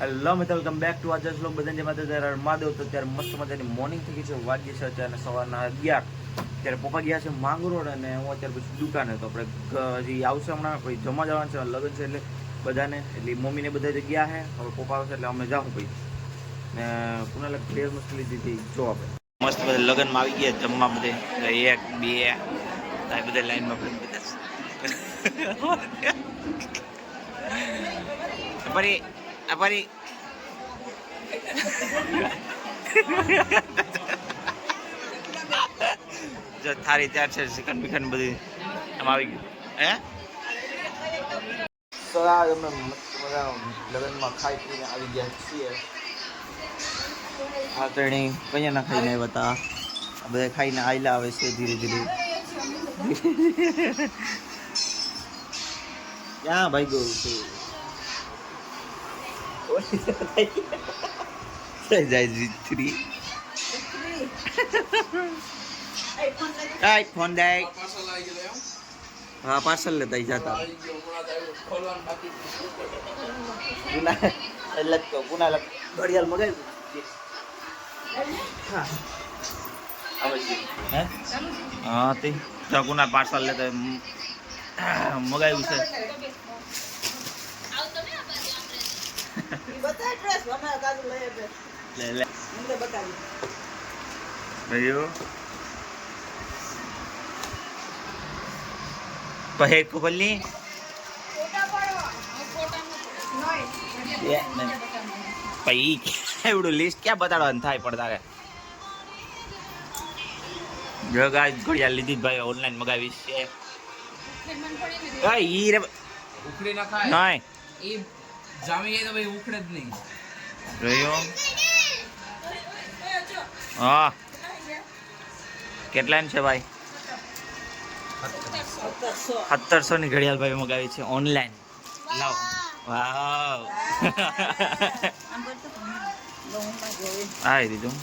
Hello મિત્રો, welcome back to આજના vlog. બધાને માતા ત્યારે માધવ તો ત્યારે મસ્ત મજાની મોર્નિંગ થઈ ગઈ છે. વાગ્યે છે અત્યારે સવારના 11. ત્યારે પપ્પા ગયા છે માંગરોળ અને હું અત્યારે પછી દુકાને. તો આપણે હજી આવશે હમણાં, પછી જમવા જવાનું છે, લગ્ન છે એટલે બધાને, એટલે મમ્મીને બધા જગ્યા છે. હવે પપ્પા આવશે એટલે અમે જાઉં ભાઈ. ને પુના ઢેર મસ્ત લીધી હતી જો આપણે મસ્ત બધા લગ્નમાં આવી ગયા જમવા બધે. 1 2 બધા લાઈનમાં પડી Apari જો થારી ત્યાર છે, ચિકન બિકન બધી આમ આવી ગયું હે. તો આ અમે મસ્ત મજા લગ્નમાં ખાઈ પીને આવી ગયા છીએ. આ ત્રણેય કયા ના ખાઈને આવ્યા હતા, બધા ખાઈને આયલા આવે છે ધીરે ધીરે. ક્યાં ભાઈ ગયું છે ફોન દે. હા પાર્સલ લેતા જતા એટલે પુના ઘડિયાળ મગાવ્યું. હા તે ચકુના પાર્સલ લેતા મગાવ્યું છે. એવડું લિસ્ટ ક્યાં બતાડવાનું થાય પડતા. ઘડિયાળ લીધી ભાઈ, ઓનલાઈન મગાવી છે. હા કેટલા છે ભાઈ? 1700 ની ઘડિયાળ ભાઈ મગાવી છે ઓનલાઈન. લાવ વાવ આવી દીધું.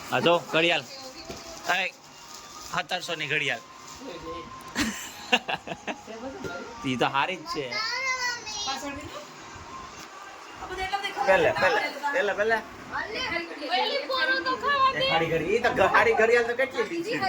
હા જો ઘડિયાળ 1700 ની ઘડિયાળ. ઈ તો હારી જ છે. પહેલા હારી ઘડિયાળ તો કેટલી દીધી?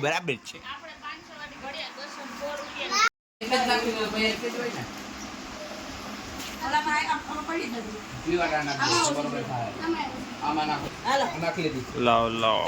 બરાબર છે. લાવ લાવ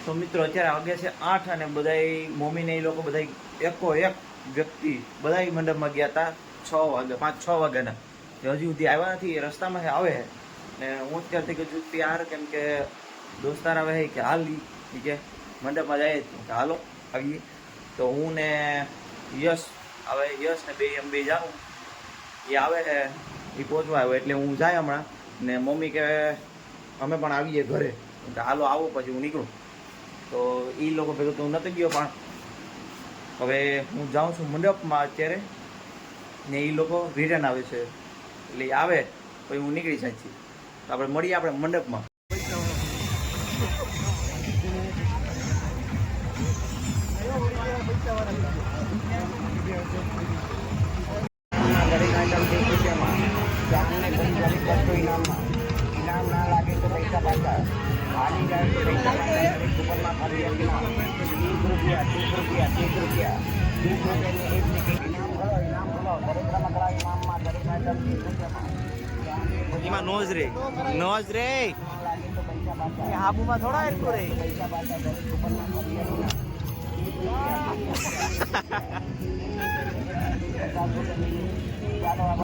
તો મિત્રો અત્યારે વાગે છે 8 અને બધાય મમ્મીને એ લોકો બધા એકો એક વ્યક્તિ બધા મંડપમાં ગયા હતા 6 વાગે 5-6 વાગ્યાના. હજી સુધી આવ્યા નથી, રસ્તામાં આવે ને હું અત્યારથી કીધું તૈયાર, કેમ કે દોસ્તાર આવે કે હાલ ઈ કે મંડપમાં જાય કે હાલો આવીએ. તો હું ને યશ ને એમ બે જાઉં. એ આવે છે, એ પહોંચવા આવ્યો એટલે હું જાય હમણાં. ને મમ્મી કે અમે પણ આવીએ ઘરે, કે હાલો આવો પછી હું નીકળું. તો એ લોકો ભેગું તો હું નથી ગયો, પણ હવે હું જાઉં છું મંડપમાં અત્યારે, ને એ લોકો રિટર્ન આવે છે. એટલે એ આવે પછી હું નીકળી જાય છે. તો આપણે મળીએ આપણે મંડપમાં. દરેક આઈટમ 30 રૂપિયામાં. ચાખીને કોઈ દરેક વસ્તુ ઇનામમાં. ઇનામ ના લાગે તો પૈસા પાછા. હાલી જાય તો પૈસા પાછા. દરેક કૂપનમાં ખાલી એક ઇનામ. 30 રૂપિયા 30 રૂપિયા 30 રૂપિયા 30 રૂપિયાની એક ટિકિટ. ઇનામ ખરો દરેક રમકડા ઇનામમાં. દરેક આઈટમ 30 રૂપિયામાં. એમાં નોઝ રે લાગે તો પૈસા પાછા. હાબુમાં થોડા એટલું રે. પૈસા પાછા. દરેક કૂપનમાં ખાલી એક ઇનામ. 30 રૂપિયા 50 રૂપિયા. ચાલો